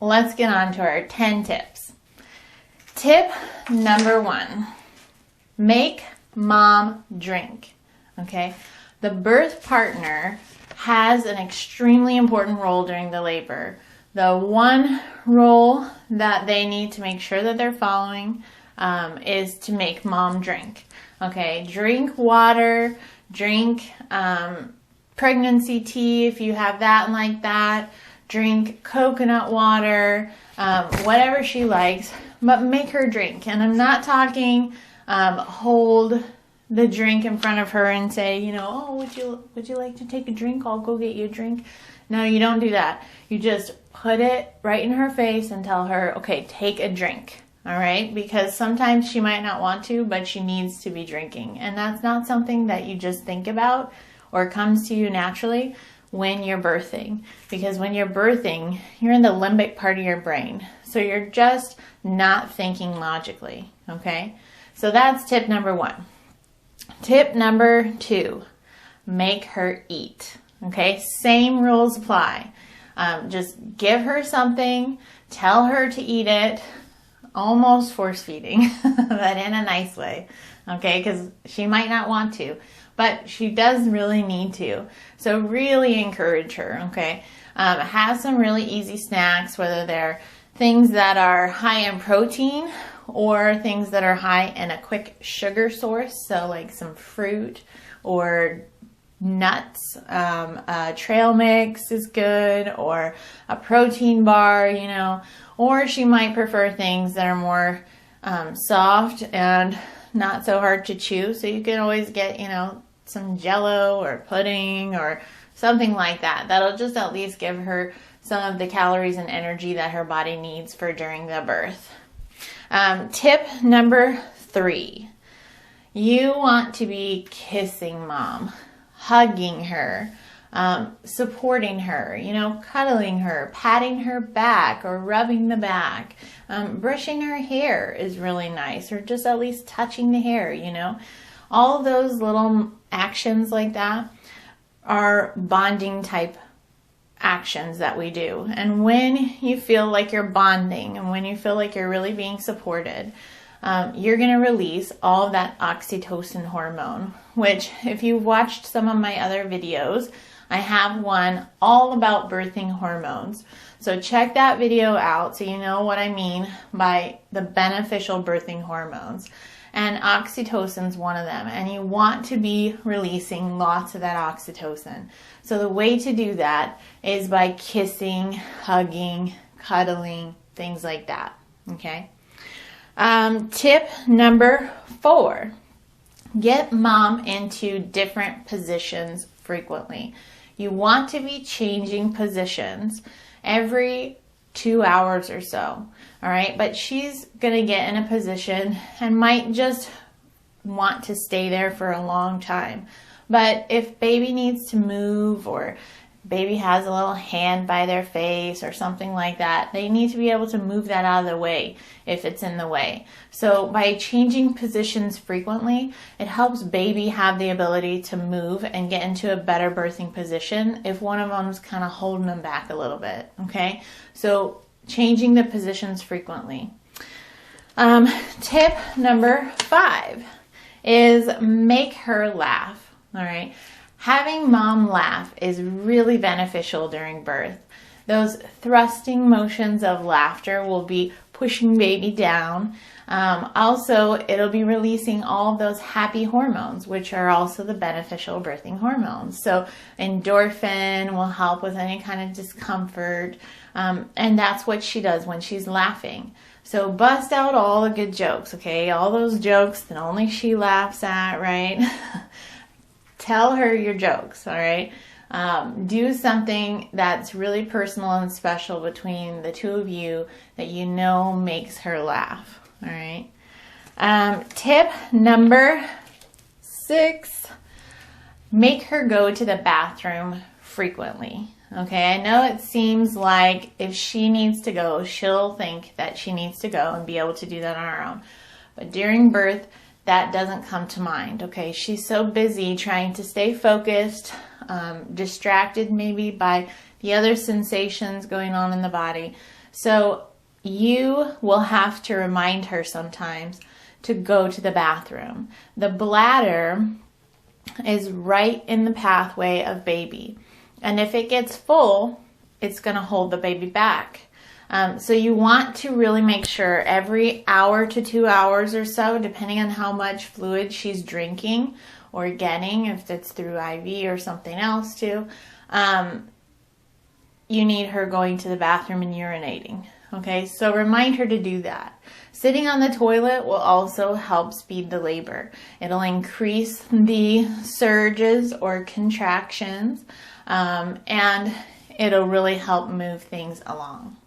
let's get on to our 10 tips. Tip number 1, make mom drink. Okay, the birth partner has an extremely important role during the labor. The one role that they need to make sure that they're following is to make mom drink. Okay, drink water, drink pregnancy tea if you have that and like that, drink coconut water, whatever she likes, but make her drink. And I'm not talking hold the drink in front of her and say, you know, oh, would you like to take a drink? I'll go get you a drink. No, you don't do that. You just put it right in her face and tell her, okay, take a drink. All right, because sometimes she might not want to, but she needs to be drinking. And that's not something that you just think about or comes to you naturally when you're birthing. Because when you're birthing, you're in the limbic part of your brain. So you're just not thinking logically, okay? So that's tip number 1. Tip number 2, make her eat, okay? Same rules apply. Just give her something, tell her to eat it, almost force feeding, but in a nice way, okay? Because she might not want to, but she does really need to. So really encourage her, okay? Have some really easy snacks, whether they're things that are high in protein or things that are high in a quick sugar source. So like some fruit or nuts, trail mix is good, or a protein bar, you know, or she might prefer things that are more soft and not so hard to chew. So you can always get, you know, some Jello or pudding or something like that. That'll just at least give her some of the calories and energy that her body needs for during the birth. Tip number 3, you want to be kissing mom, hugging her, supporting her, you know, cuddling her, patting her back or rubbing the back. Brushing her hair is really nice, or just at least touching the hair, you know. All those little actions like that are bonding type actions that we do. And when you feel like you're bonding and when you feel like you're really being supported, you're going to release all of that oxytocin hormone, which if you've watched some of my other videos, I have one all about birthing hormones. So check that video out so you know what I mean by the beneficial birthing hormones. And oxytocin's one of them. And you want to be releasing lots of that oxytocin. So the way to do that is by kissing, hugging, cuddling, things like that. Okay? Tip number 4, get mom into different positions frequently. You want to be changing positions every 2 hours or so. All right, but she's going to get in a position and might just want to stay there for a long time. But if baby needs to move, or baby has a little hand by their face or something like that, they need to be able to move that out of the way if it's in the way. So by changing positions frequently, it helps baby have the ability to move and get into a better birthing position if one of them's kind of holding them back a little bit, okay? So changing the positions frequently. Tip number 5 is make her laugh, all right? Having mom laugh is really beneficial during birth. Those thrusting motions of laughter will be pushing baby down. Also, it'll be releasing all of those happy hormones, which are also the beneficial birthing hormones. So endorphin will help with any kind of discomfort. And that's what she does when she's laughing. So bust out all the good jokes, okay? All those jokes that only she laughs at, right? Tell her your jokes, all right? Do something that's really personal and special between the two of you that you know makes her laugh, all right? Tip number 6, make her go to the bathroom frequently, okay? I know it seems like if she needs to go, she'll think that she needs to go and be able to do that on her own. But during birth, that doesn't come to mind, okay? She's so busy trying to stay focused, distracted maybe by the other sensations going on in the body. So you will have to remind her sometimes to go to the bathroom. The bladder is right in the pathway of baby. And if it gets full, it's going to hold the baby back. So you want to really make sure every hour to 2 hours or so, depending on how much fluid she's drinking or getting, if it's through IV or something else too, you need her going to the bathroom and urinating. Okay, so remind her to do that. Sitting on the toilet will also help speed the labor. It'll increase the surges or contractions, and it'll really help move things along.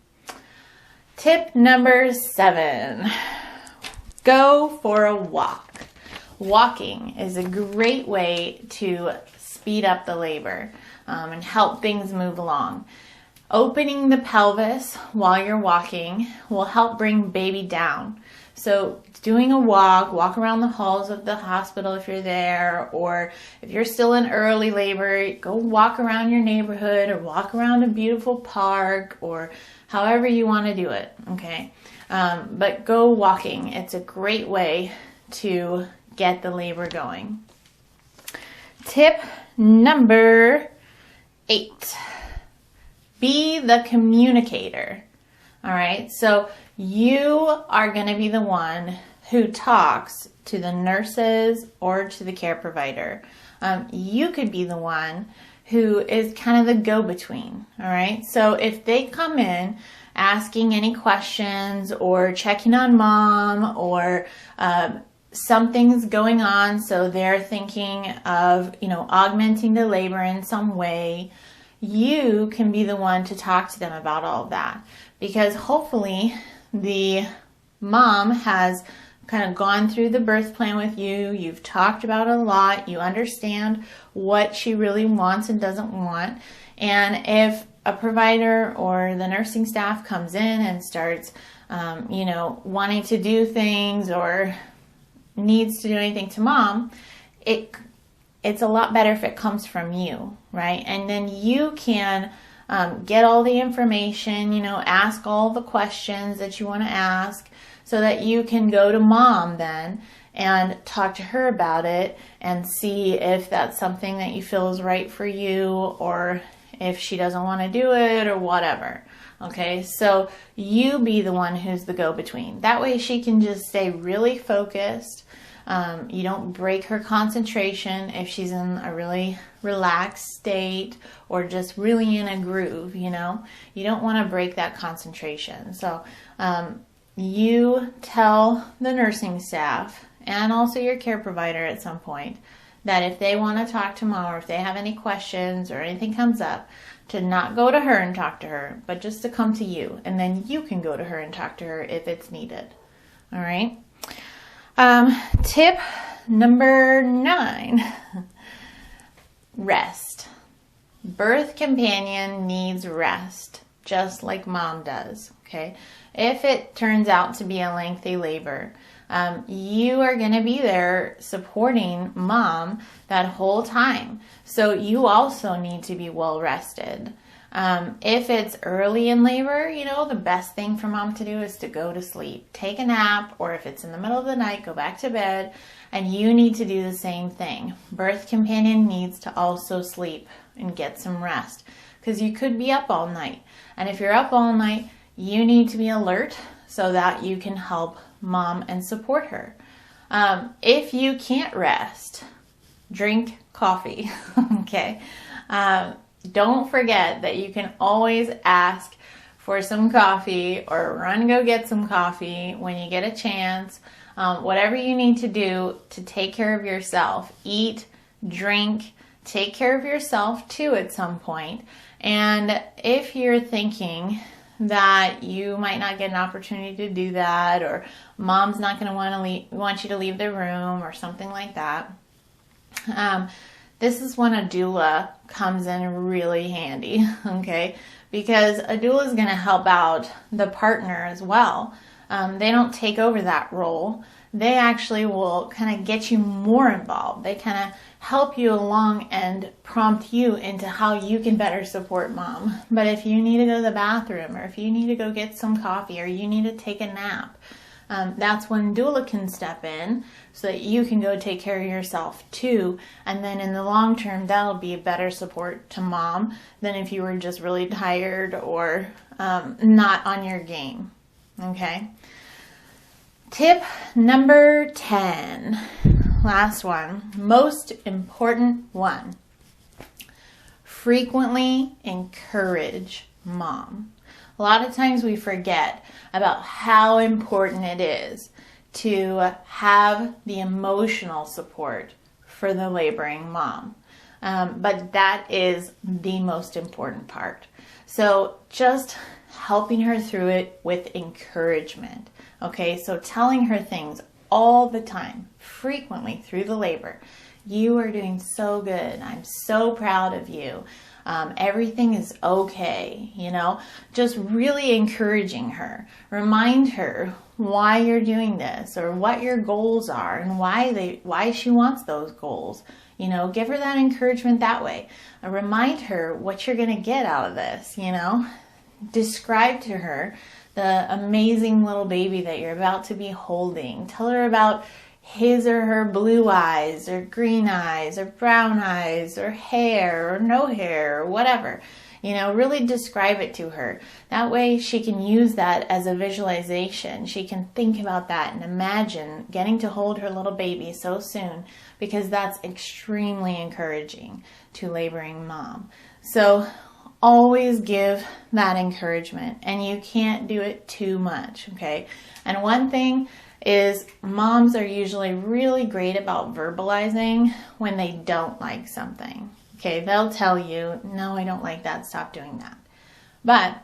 Tip number 7, go for a walk. Walking is a great way to speed up the labor and help things move along. Opening the pelvis while you're walking will help bring baby down. So doing a walk around the halls of the hospital if you're there, or if you're still in early labor, go walk around your neighborhood or walk around a beautiful park, or however you want to do it, okay? But go walking. It's a great way to get the labor going. Tip number 8. Be the communicator. All right, so you are going to be the one who talks to the nurses or to the care provider. You could be the one who is kind of the go-between. All right, so if they come in asking any questions or checking on mom, or something's going on, so they're thinking of, augmenting the labor in some way, you can be the one to talk to them about all of that, because hopefully the mom has kind of gone through the birth plan with you. You've talked about it a lot. You understand what she really wants and doesn't want. And if a provider or the nursing staff comes in and starts, wanting to do things or needs to do anything to mom, it's a lot better if it comes from you, right? And then you can get all the information, ask all the questions that you want to ask, so that you can go to mom then and talk to her about it and see if that's something that you feel is right for you, or if she doesn't want to do it or whatever. Okay, so you be the one who's the go-between. That way she can just stay really focused. You don't break her concentration if she's in a really relaxed state or just really in a groove, You don't want to break that concentration. So you tell the nursing staff and also your care provider at some point that if they want to talk to mom, or if they have any questions or anything comes up, to not go to her and talk to her, but just to come to you. And then you can go to her and talk to her if it's needed. All right. Tip number 9, rest. Birth companion needs rest, just like mom does, okay? If it turns out to be a lengthy labor, you are going to be there supporting mom that whole time. So you also need to be well rested. If it's early in labor, the best thing for mom to do is to go to sleep, take a nap, or if it's in the middle of the night, go back to bed, and you need to do the same thing. Birth companion needs to also sleep and get some rest, because you could be up all night. And if you're up all night, you need to be alert so that you can help mom and support her. If you can't rest, drink coffee, okay? Don't forget that you can always ask for some coffee, or run go get some coffee when you get a chance. Whatever you need to do to take care of yourself. Eat, drink, take care of yourself too at some point. And if you're thinking that you might not get an opportunity to do that, or mom's not going to want you to leave the room or something like that, this is when a doula comes in really handy, okay? Because a doula is going to help out the partner as well. They don't take over that role. They actually will kind of get you more involved. They kind of help you along and prompt you into how you can better support mom. But if you need to go to the bathroom, or if you need to go get some coffee, or you need to take a nap, that's when doula can step in so that you can go take care of yourself too. And then in the long term, that'll be a better support to mom than if you were just really tired or not on your game. Okay. Tip number 10, last one, most important one. Frequently encourage mom. A lot of times we forget about how important it is to have the emotional support for the laboring mom. But that is the most important part. So just helping her through it with encouragement. Okay, so telling her things all the time, frequently through the labor. You are doing so good. I'm so proud of you. Everything is okay, you know, just really encouraging her. Remind her why you're doing this or what your goals are and why she wants those goals. You know, give her that encouragement that way. Remind her what you're going to get out of this, you know. Describe to her the amazing little baby that you're about to be holding. Tell her about his or her blue eyes or green eyes or brown eyes or hair or no hair or whatever. You know, really describe it to her. That way she can use that as a visualization. She can think about that and imagine getting to hold her little baby so soon, because that's extremely encouraging to laboring mom. So always give that encouragement, and you can't do it too much, okay? And one thing is, moms are usually really great about verbalizing when they don't like something. Okay, they'll tell you, no, I don't like that, stop doing that. But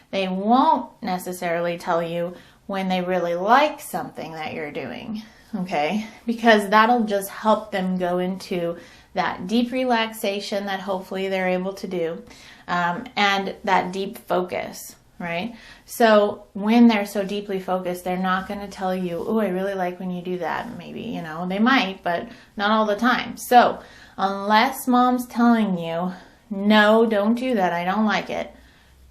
they won't necessarily tell you when they really like something that you're doing, okay? Because that'll just help them go into that deep relaxation that hopefully they're able to do, and that deep focus, right? So when they're so deeply focused, they're not going to tell you, oh, I really like when you do that. Maybe, you know, they might, but not all the time. So unless mom's telling you, no, don't do that, I don't like it,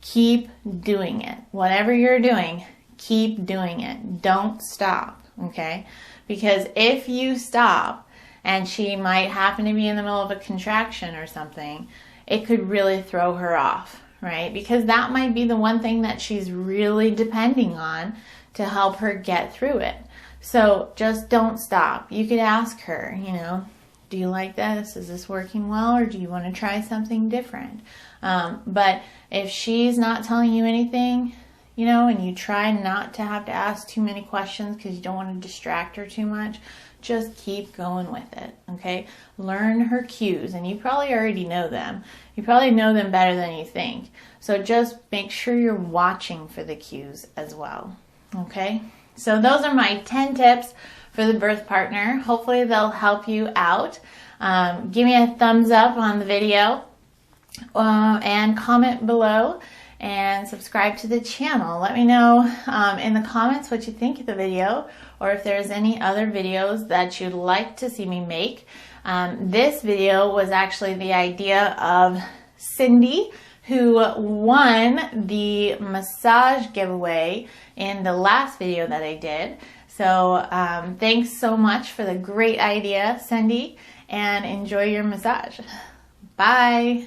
keep doing it. Whatever you're doing, keep doing it. Don't stop, okay? Because if you stop, and she might happen to be in the middle of a contraction or something, it could really throw her off, right? Because that might be the one thing that she's really depending on to help her get through it. So just don't stop. You could ask her, you know, do you like this? Is this working well? Or do you want to try something different? But if she's not telling you anything, you know, and you try not to have to ask too many questions because you don't want to distract her too much, just keep going with it, okay? Learn her cues, and you probably already know them. You probably know them better than you think. So just make sure you're watching for the cues as well, okay? So those are my 10 tips for the birth partner. Hopefully they'll help you out. Give me a thumbs up on the video and comment below. And subscribe to the channel. Let me know in the comments what you think of the video, or if there's any other videos that you'd like to see me make. This video was actually the idea of Cindy, who won the massage giveaway in the last video that I did. So thanks so much for the great idea, Cindy, and enjoy your massage. Bye.